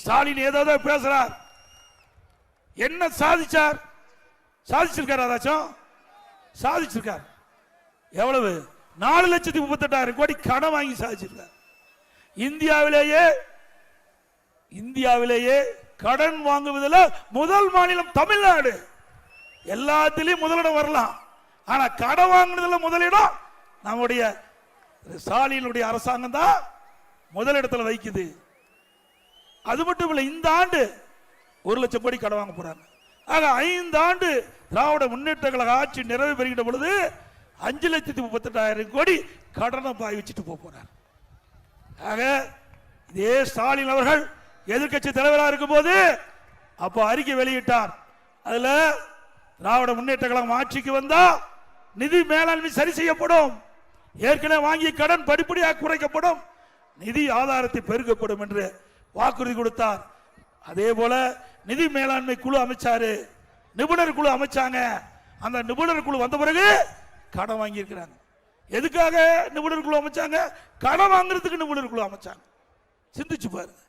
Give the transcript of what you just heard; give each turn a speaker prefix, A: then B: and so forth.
A: ஸ்டாலின் ஏதோ பேசுறார். என்ன சாதிச்சார்? சாதிச்சிருக்கார், ஏதாச்சும் சாதிச்சிருக்கார். எவ்வளவு? 4,38,000 கோடி கடன் வாங்கி சாதிச்சிருக்கார். இந்தியாவிலேயே கடன் வாங்குவதில் முதல் மாநிலம் தமிழ்நாடு. எல்லாத்திலையும் முதலிடம் வரலாம், ஆனா கடன் வாங்குனதுல முதலிடம் நம்முடைய ஸ்டாலினுடைய அரசாங்கம் தான் முதலிடத்தில் வைக்குது. அது மட்டும் இல்லை, இந்த ஆண்டு 1,00,000 கோடி கடன் வாங்க போறாங்க. ஆக 5 ஆண்டு திராவிட முன்னேற்ற கழக ஆட்சி நிறைவு பெறுகின்ற பொழுது 5,38,000 கோடி கடனை பாய் வச்சுட்டு போறார். ஆக இதே ஸ்டாலின் அவர்கள் எதிர்கட்சி தலைவராக இருக்கும் போது அப்ப அறிக்கை வெளியிட்டார். அதுல திராவிட முன்னேற்ற கழகம் ஆட்சிக்கு வந்தா நிதி மேலாண்மை சரி செய்யப்படும், ஏற்கனவே வாங்கிய கடன் படிப்படியாக குறைக்கப்படும், நிதி ஆதாரத்தை பெருக்கப்படும் என்று வாக்குறுதி கொடுத்தார். அதே போல நிதி மேலாண்மை குழு அமைச்சாரு, நிபுணர் குழு அமைச்சாங்க. அந்த நிபுணர் குழு வந்த பிறகு கடன் வாங்கி இருக்கிறாங்க. எதுக்காக நிபுணர் குழு அமைச்சாங்க? கடன் வாங்குறதுக்கு நிபுணர் குழு அமைச்சாங்க. சிந்திச்சு பாருங்க.